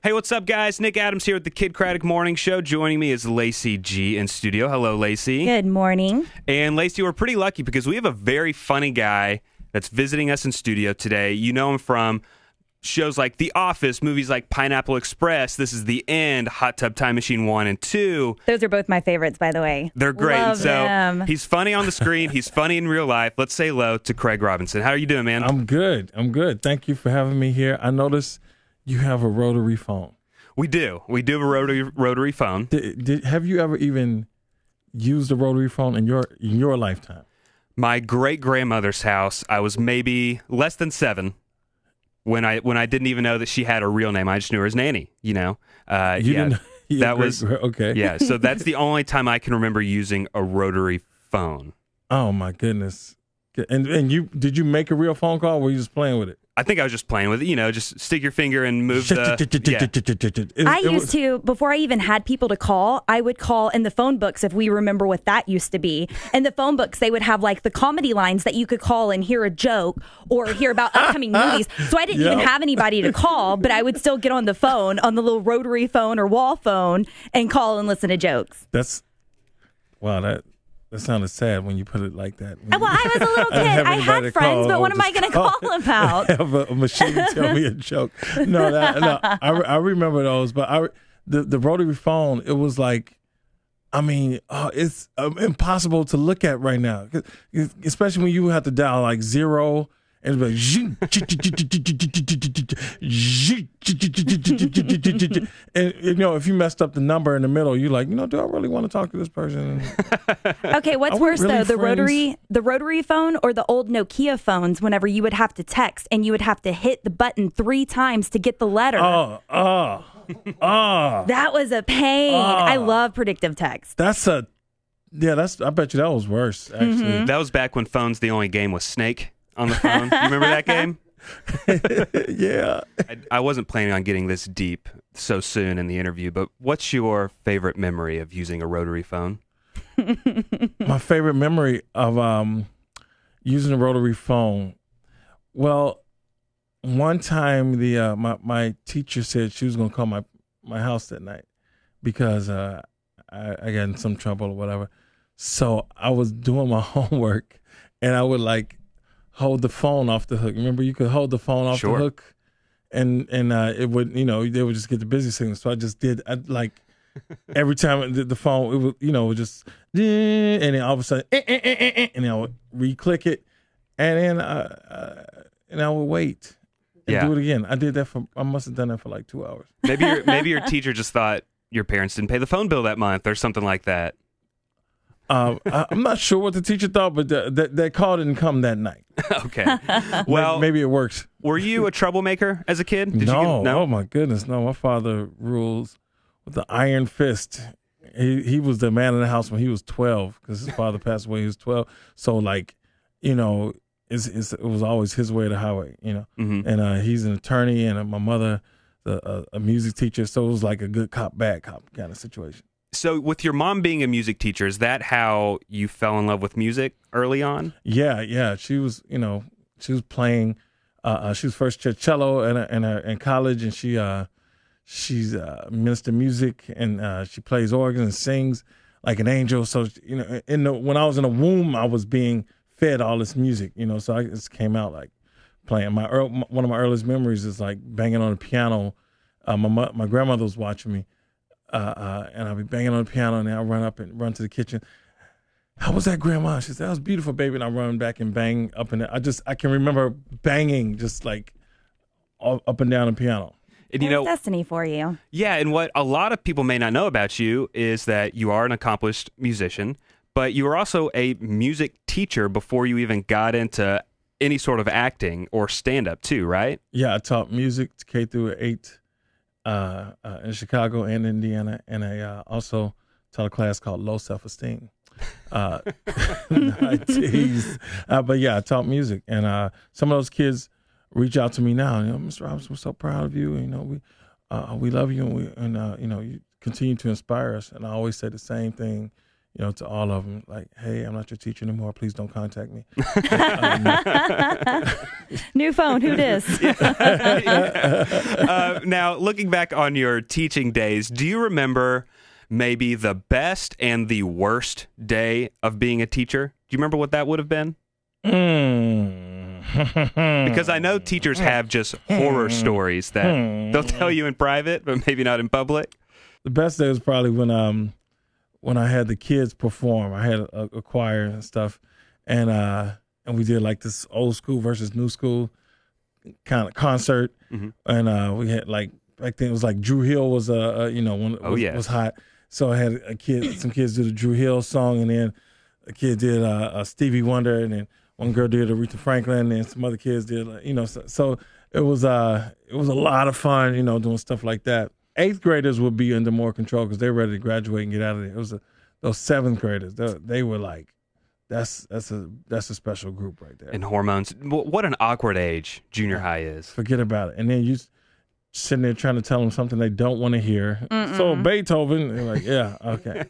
Hey, what's up, guys? Nick Adams here with the Kid Criag Morning Show. Joining me is Lacey G in studio. Hello, Lacey. Good morning. And Lacey, we're pretty lucky because we have a very funny guy that's visiting us in studio today. You know him from shows like The Office, movies like Pineapple Express, This Is the End, Hot Tub Time Machine 1 and 2. Those are both my favorites, by the way. They're great. Love them. He's funny on the screen. He's funny in real life. Let's say hello to Craig Robinson. How are you doing, man? I'm good. Thank you for having me here. I notice you have a rotary phone. We do. We do have a rotary phone. Have you ever even used a rotary phone in your lifetime? My great-grandmother's house, I was maybe less than 7 when I didn't even know that she had a real name. I just knew her as Nanny, you know. Didn't that was okay. Yeah, so that's the only time I can remember using a rotary phone. Oh my goodness. And did you make a real phone call or were you just playing with it? I think I was just playing with it, you know, just stick your finger and move I used to, before I even had people to call, I would call in the phone books, if we remember what that used to be. In the phone books, they would have like the comedy lines that you could call and hear a joke or hear about upcoming movies. So I didn't even have anybody to call, but I would still get on the phone, on the little rotary phone or wall phone, and call and listen to jokes. That sounded sad when you put it like that. Well, I was a little kid. I had friends, but what am I going to call about? Have a machine tell me a joke. No, I remember those, but the rotary phone, it was like, it's impossible to look at right now, especially when you have to dial like 0 and it's like, and you know, if you messed up the number in the middle, you're like, do I really want to talk to this person? Okay, what's worse really though, the rotary phone or the old Nokia phones? Whenever you would have to text and you would have to hit the button 3 times to get the letter. That was a pain. I love predictive text. I bet you that was worse. Actually, That was back when phones, the only game was Snake on the phone. You remember that game? Yeah. I wasn't planning on getting this deep so soon in the interview, but what's your favorite memory of using a rotary phone? My favorite memory of using a rotary phone. Well, one time my teacher said she was going to call my house that night because I got in some trouble or whatever. So I was doing my homework and I would like hold the phone off the hook. Remember, you could hold the phone off the hook, and it would, they would just get the busy signal. So I just did. Every time the phone, it would, would just, and then all of a sudden, and then I would re-click it, and then I would wait and do it again. I did that I must have done that for like 2 hours. Maybe your teacher just thought your parents didn't pay the phone bill that month or something like that. I'm not sure what the teacher thought, but that call didn't come that night. Okay. Well, maybe it works. Were you a troublemaker as a kid? No. Oh my goodness, no. My father rules with the iron fist. He was the man in the house when he was 12 because his father passed away when he was 12. So it was always his way or the highway, Mm-hmm. And he's an attorney, and my mother, a music teacher. So it was like a good cop, bad cop kind of situation. So with your mom being a music teacher, is that how you fell in love with music early on? Yeah. She was, she was playing. She was first cello in college, and she's minister music, and she plays organ and sings like an angel. So when I was in the womb, I was being fed all this music. So I just came out like playing. One of my earliest memories is like banging on the piano. My grandmother was watching me. And I'll be banging on the piano, and then I'll run to the kitchen. How was that, Grandma? She said, that was beautiful, baby. And I run back and bang up in there. I can remember banging just like up and down the piano. And destiny for you. Yeah, and what a lot of people may not know about you is that you are an accomplished musician, but you were also a music teacher before you even got into any sort of acting or stand-up too, right? Yeah, I taught music K through 8. In Chicago and Indiana, and I also taught a class called Low Self-Esteem. I tease, but yeah, I taught music, and some of those kids reach out to me now. Mr. Robinson, we're so proud of you. We love you, and you continue to inspire us. And I always say the same thing, to all of them, like, hey, I'm not your teacher anymore. Please don't contact me. New phone, who dis? Now, looking back on your teaching days, do you remember maybe the best and the worst day of being a teacher? Do you remember what that would have been? Because I know teachers have just horror stories that they'll tell you in private, but maybe not in public. The best day was probably when I had the kids perform. I had a choir and stuff, and we did like this old school versus new school kind of concert, and we had like back then it was like Drew Hill was was hot, so I had some kids do the Drew Hill song, and then a kid did Stevie Wonder, and then one girl did Aretha Franklin, and some other kids did so it was a lot of fun, doing stuff like that. 8th graders would be under more control because they're ready to graduate and get out of there. It was those 7th graders. They were like, that's a special group right there. And hormones. What an awkward age junior high is. Forget about it. And then you sitting there trying to tell them something they don't want to hear. So Beethoven, they're like, yeah, okay.